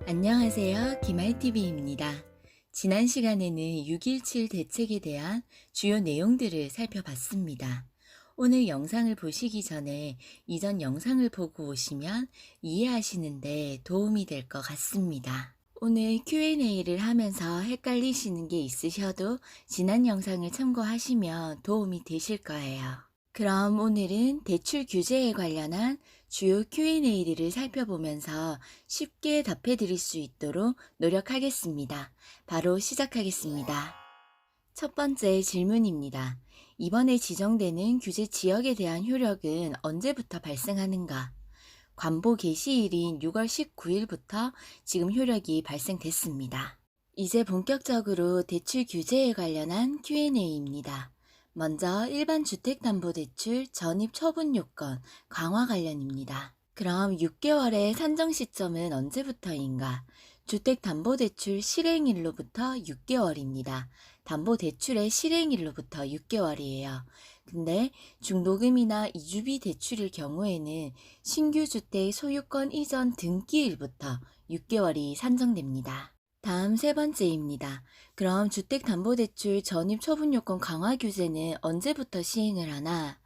안녕하세요. 김알TV입니다. 지난 시간에는 6.17 대책에 대한 주요 내용들을 살펴봤습니다. 오늘 영상을 보시기 전에 이전 영상을 보고 오시면 이해하시는데 도움이 될 것 같습니다. 오늘 Q&A를 하면서 헷갈리시는 게 있으셔도 지난 영상을 참고하시면 도움이 되실 거예요. 그럼 오늘은 대출 규제에 관련한 주요 Q&A를 살펴보면서 쉽게 답해 드릴 수 있도록 노력하겠습니다. 바로 시작하겠습니다. 첫 번째 질문입니다. 이번에 지정되는 규제 지역에 대한 효력은 언제부터 발생하는가? 관보 개시일인 6월 19일부터 지금 효력이 발생됐습니다. 이제 본격적으로 대출 규제에 관련한 Q&A입니다. 먼저 일반 주택담보대출 전입 처분 요건 강화 관련입니다. 그럼 6개월의 산정 시점은 언제부터인가? 주택담보대출 실행일로부터 6개월입니다. 담보대출의 실행일로부터 6개월이에요. 근데 중도금이나 이주비 대출일 경우에는 신규 주택 소유권 이전 등기일부터 6개월이 산정됩니다. 다음 세 번째입니다. 그럼 주택담보대출 전입처분요건 강화 규제는 언제부터 시행을 하나?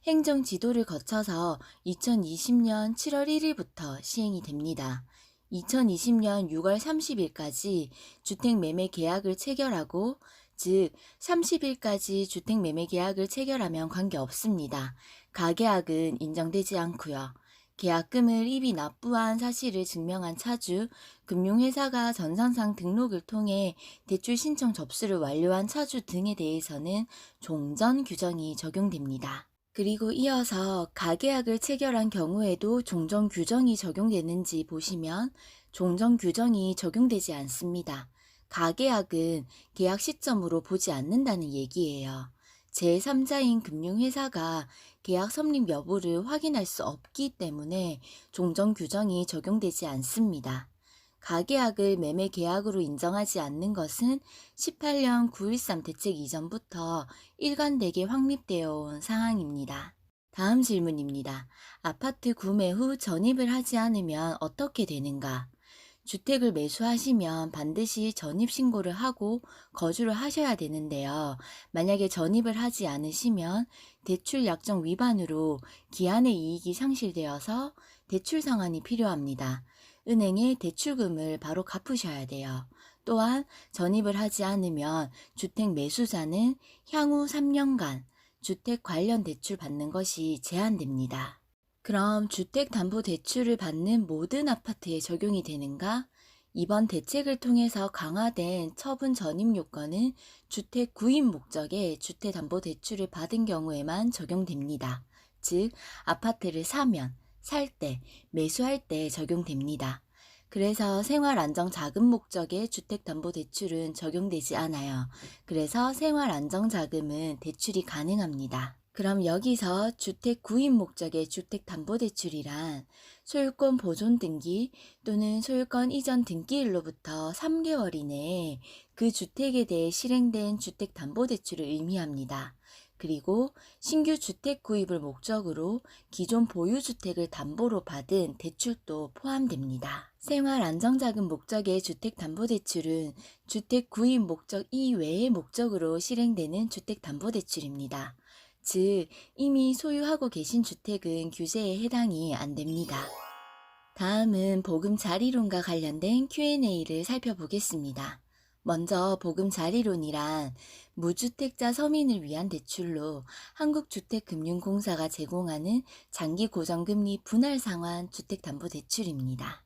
행정지도를 거쳐서 2020년 7월 1일부터 시행이 됩니다. 2020년 6월 30일까지 주택매매 계약을 체결하고, 즉 30일까지 주택매매 계약을 체결하면 관계없습니다. 가계약은 인정되지 않고요. 계약금을 이미 납부한 사실을 증명한 차주, 금융회사가 전산상 등록을 통해 대출 신청 접수를 완료한 차주 등에 대해서는 종전 규정이 적용됩니다. 그리고 이어서 가계약을 체결한 경우에도 종전 규정이 적용되는지 보시면 종전 규정이 적용되지 않습니다. 가계약은 계약 시점으로 보지 않는다는 얘기예요. 제3자인 금융회사가 계약 성립 여부를 확인할 수 없기 때문에 종전 규정이 적용되지 않습니다. 가계약을 매매 계약으로 인정하지 않는 것은 18년 9.13 대책 이전부터 일관되게 확립되어 온 상황입니다. 다음 질문입니다. 아파트 구매 후 전입을 하지 않으면 어떻게 되는가? 주택을 매수하시면 반드시 전입신고를 하고 거주를 하셔야 되는데요. 만약에 전입을 하지 않으시면 대출 약정 위반으로 기한의 이익이 상실되어서 대출 상환이 필요합니다. 은행에 대출금을 바로 갚으셔야 돼요. 또한 전입을 하지 않으면 주택 매수자는 향후 3년간 주택 관련 대출 받는 것이 제한됩니다. 그럼 주택담보대출을 받는 모든 아파트에 적용이 되는가? 이번 대책을 통해서 강화된 처분 전입 요건은 주택 구입 목적의 주택담보대출을 받은 경우에만 적용됩니다. 즉, 아파트를 사면, 살 때, 매수할 때 적용됩니다. 그래서 생활안정자금 목적의 주택담보대출은 적용되지 않아요. 그래서 생활안정자금은 대출이 가능합니다. 그럼 여기서 주택 구입 목적의 주택담보대출이란 소유권 보존 등기 또는 소유권 이전 등기일로부터 3개월 이내에 그 주택에 대해 실행된 주택담보대출을 의미합니다. 그리고 신규 주택 구입을 목적으로 기존 보유주택을 담보로 받은 대출도 포함됩니다. 생활안정자금 목적의 주택담보대출은 주택 구입 목적 이외의 목적으로 실행되는 주택담보대출입니다. 즉, 이미 소유하고 계신 주택은 규제에 해당이 안 됩니다. 다음은 보금자리론과 관련된 Q&A를 살펴보겠습니다. 먼저 보금자리론이란 무주택자 서민을 위한 대출로 한국주택금융공사가 제공하는 장기 고정금리 분할 상환 주택담보대출입니다.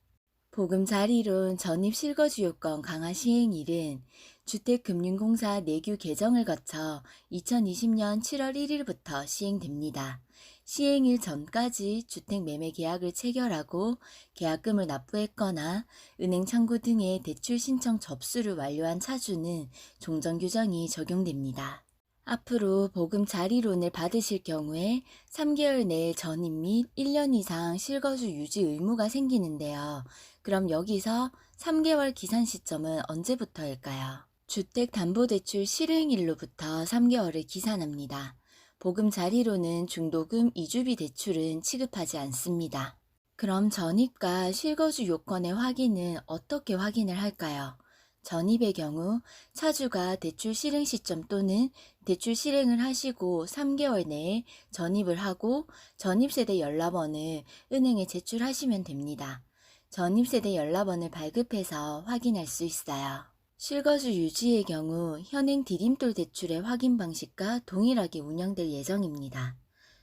보금자리론 전입실거주요건 강화 시행일은 주택금융공사 내규 개정을 거쳐 2020년 7월 1일부터 시행됩니다. 시행일 전까지 주택매매 계약을 체결하고 계약금을 납부했거나 은행 창구 등의 대출 신청 접수를 완료한 차주는 종전 규정이 적용됩니다. 앞으로 보금자리론을 받으실 경우에 3개월 내에 전입 및 1년 이상 실거주 유지 의무가 생기는데요. 그럼 여기서 3개월 기산 시점은 언제부터일까요? 주택담보대출 실행일로부터 3개월을 기산합니다. 보금자리론은 중도금 이주비 대출은 취급하지 않습니다. 그럼 전입과 실거주 요건의 확인은 어떻게 확인을 할까요? 전입의 경우 차주가 대출 실행 시점 또는 대출 실행을 하시고 3개월 내에 전입을 하고 전입세대 연락원을 은행에 제출하시면 됩니다. 전입세대 연락원을 발급해서 확인할 수 있어요. 실거주 유지의 경우 현행 디딤돌 대출의 확인 방식과 동일하게 운영될 예정입니다.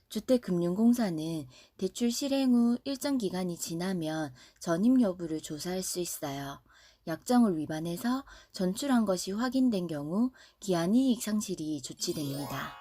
주택금융공사는 대출 실행 후 일정 기간이 지나면 전입 여부를 조사할 수 있어요. 약정을 위반해서 전출한 것이 확인된 경우 기한이익 상실이 조치됩니다.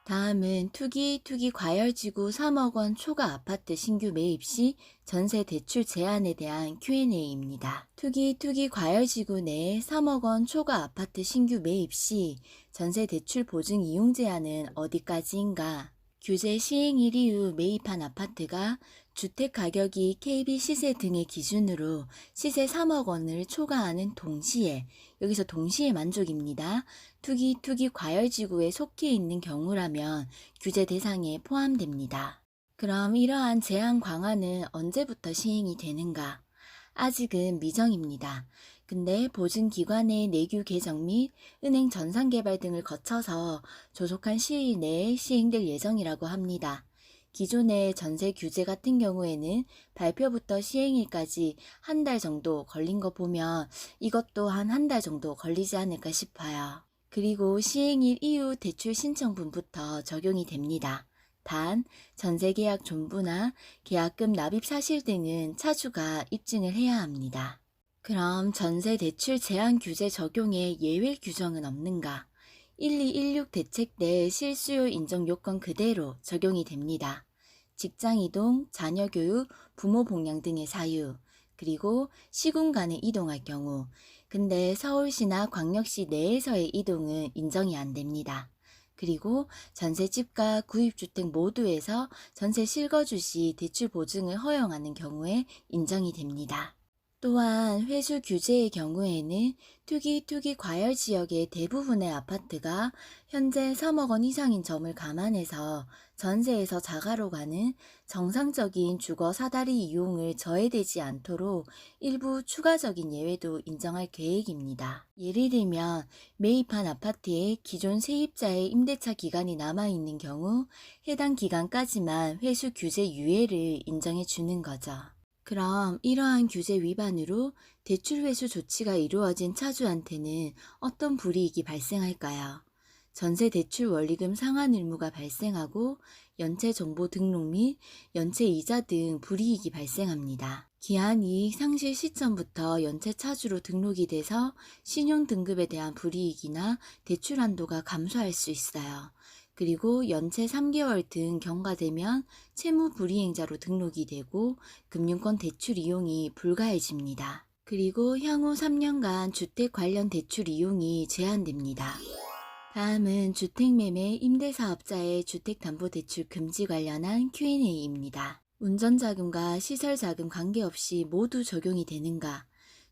다음은 투기 과열지구 3억 원 초과 아파트 신규 매입 시 전세 대출 제한에 대한 Q&A입니다. 투기 과열지구 내에 3억 원 초과 아파트 신규 매입 시 전세 대출 보증 이용 제한은 어디까지인가? 규제 시행일 이후 매입한 아파트가 주택 가격이 KB 시세 등의 기준으로 시세 3억 원을 초과하는 동시에, 여기서 동시에 만족입니다. 투기 과열지구에 속해 있는 경우라면 규제 대상에 포함됩니다. 그럼 이러한 제한 강화는 언제부터 시행이 되는가? 아직은 미정입니다. 근데 보증기관의 내규 개정 및 은행 전산개발 등을 거쳐서 조속한 시일 내에 시행될 예정이라고 합니다. 기존의 전세 규제 같은 경우에는 발표부터 시행일까지 한 달 정도 걸린 거 보면 이것도 한 달 정도 걸리지 않을까 싶어요. 그리고 시행일 이후 대출 신청분부터 적용이 됩니다. 단, 전세계약 존부나 계약금 납입 사실 등은 차주가 입증을 해야 합니다. 그럼 전세 대출 제한 규제 적용에 예외 규정은 없는가? 1216 대책 내 실수요 인정 요건 그대로 적용이 됩니다. 직장 이동, 자녀 교육, 부모 복양 등의 사유, 그리고 시군 간에 이동할 경우. 근데 서울시나 광역시 내에서의 이동은 인정이 안 됩니다. 그리고 전셋집과 구입주택 모두에서 전세 실거주 시 대출 보증을 허용하는 경우에 인정이 됩니다. 또한 회수 규제의 경우에는 투기 과열 지역의 대부분의 아파트가 현재 3억 원 이상인 점을 감안해서 전세에서 자가로 가는 정상적인 주거 사다리 이용을 저해되지 않도록 일부 추가적인 예외도 인정할 계획입니다. 예를 들면 매입한 아파트에 기존 세입자의 임대차 기간이 남아있는 경우 해당 기간까지만 회수 규제 유예를 인정해 주는 거죠. 그럼 이러한 규제 위반으로 대출 회수 조치가 이루어진 차주한테는 어떤 불이익이 발생할까요? 전세 대출 원리금 상환 의무가 발생하고 연체 정보 등록 및 연체 이자 등 불이익이 발생합니다. 기한이익 상실 시점부터 연체 차주로 등록이 돼서 신용 등급에 대한 불이익이나 대출 한도가 감소할 수 있어요. 그리고 연체 3개월 등 경과되면 채무 불이행자로 등록이 되고 금융권 대출 이용이 불가해집니다. 그리고 향후 3년간 주택 관련 대출 이용이 제한됩니다. 다음은 주택매매 임대사업자의 주택담보대출 금지 관련한 Q&A입니다. 운전자금과 시설자금 관계없이 모두 적용이 되는가?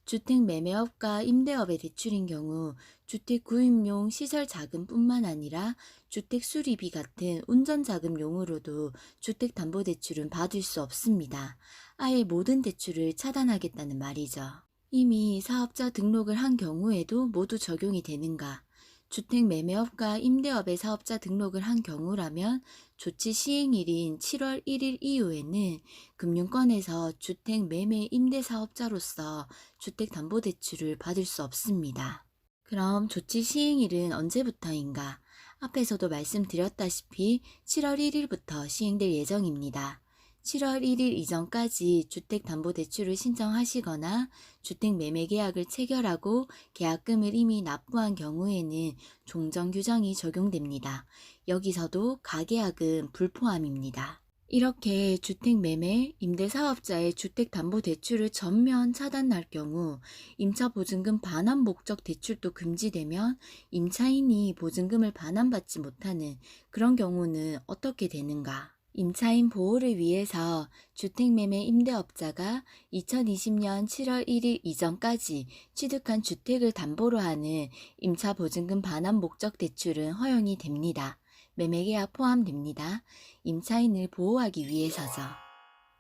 주택매매업과 임대업의 대출인 경우 주택구입용 시설자금뿐만 아니라 주택수리비 같은 운전자금용으로도 주택담보대출은 받을 수 없습니다. 아예 모든 대출을 차단하겠다는 말이죠. 이미 사업자 등록을 한 경우에도 모두 적용이 되는가? 주택매매업과 임대업의 사업자 등록을 한 경우라면 조치 시행일인 7월 1일 이후에는 금융권에서 주택매매 임대사업자로서 주택담보대출을 받을 수 없습니다. 그럼 조치 시행일은 언제부터인가? 앞에서도 말씀드렸다시피 7월 1일부터 시행될 예정입니다. 7월 1일 이전까지 주택담보대출을 신청하시거나 주택매매계약을 체결하고 계약금을 이미 납부한 경우에는 종전규정이 적용됩니다. 여기서도 가계약은 불포함입니다. 이렇게 주택매매, 임대사업자의 주택담보대출을 전면 차단할 경우 임차보증금 반환 목적 대출도 금지되면 임차인이 보증금을 반환받지 못하는 그런 경우는 어떻게 되는가? 임차인 보호를 위해서 주택매매 임대업자가 2020년 7월 1일 이전까지 취득한 주택을 담보로 하는 임차보증금 반환 목적 대출은 허용이 됩니다. 매매계약 포함됩니다. 임차인을 보호하기 위해서죠.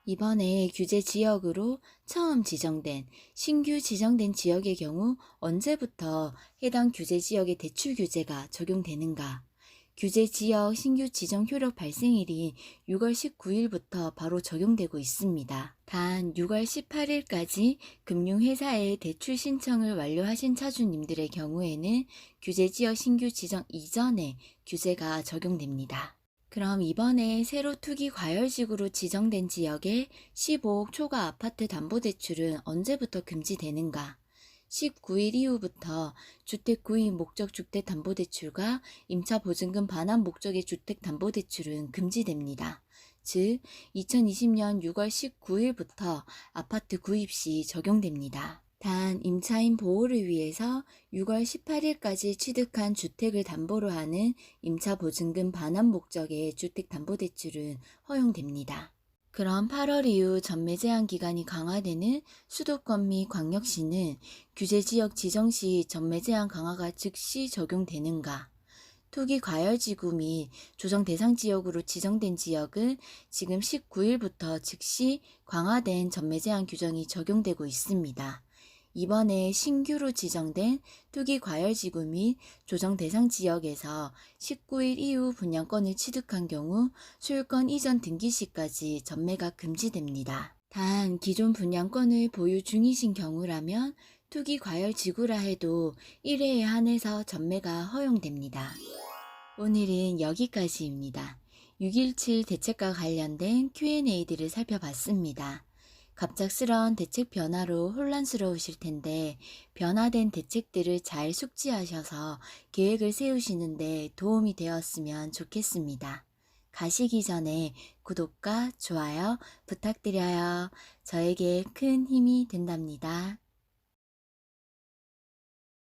이번에 규제 지역으로 처음 지정된 신규 지정된 지역의 경우 언제부터 해당 규제 지역의 대출 규제가 적용되는가? 규제 지역 신규 지정 효력 발생일인 6월 19일부터 바로 적용되고 있습니다. 단 6월 18일까지 금융회사에 대출 신청을 완료하신 차주님들의 경우에는 규제 지역 신규 지정 이전에 규제가 적용됩니다. 그럼 이번에 새로 투기 과열지구로 지정된 지역의 15억 초과 아파트 담보대출은 언제부터 금지되는가? 19일 이후부터 주택 구입 목적 주택담보대출과 임차보증금 반환 목적의 주택담보대출은 금지됩니다. 즉, 2020년 6월 19일부터 아파트 구입 시 적용됩니다. 단, 임차인 보호를 위해서 6월 18일까지 취득한 주택을 담보로 하는 임차보증금 반환 목적의 주택담보대출은 허용됩니다. 그럼 8월 이후 전매 제한 기간이 강화되는 수도권 및 광역시는 규제지역 지정 시 전매 제한 강화가 즉시 적용되는가? 투기 과열지구 및 조정 대상 지역으로 지정된 지역은 지금 19일부터 즉시 강화된 전매 제한 규정이 적용되고 있습니다. 이번에 신규로 지정된 투기 과열지구 및 조정 대상 지역에서 19일 이후 분양권을 취득한 경우 소유권 이전 등기 시까지 전매가 금지됩니다. 단 기존 분양권을 보유 중이신 경우라면 투기 과열지구라 해도 1회에 한해서 전매가 허용됩니다. 오늘은 여기까지입니다. 6.17 대책과 관련된 Q&A들을 살펴봤습니다. 갑작스러운 대책 변화로 혼란스러우실 텐데 변화된 대책들을 잘 숙지하셔서 계획을 세우시는데 도움이 되었으면 좋겠습니다. 가시기 전에 구독과 좋아요 부탁드려요. 저에게 큰 힘이 된답니다.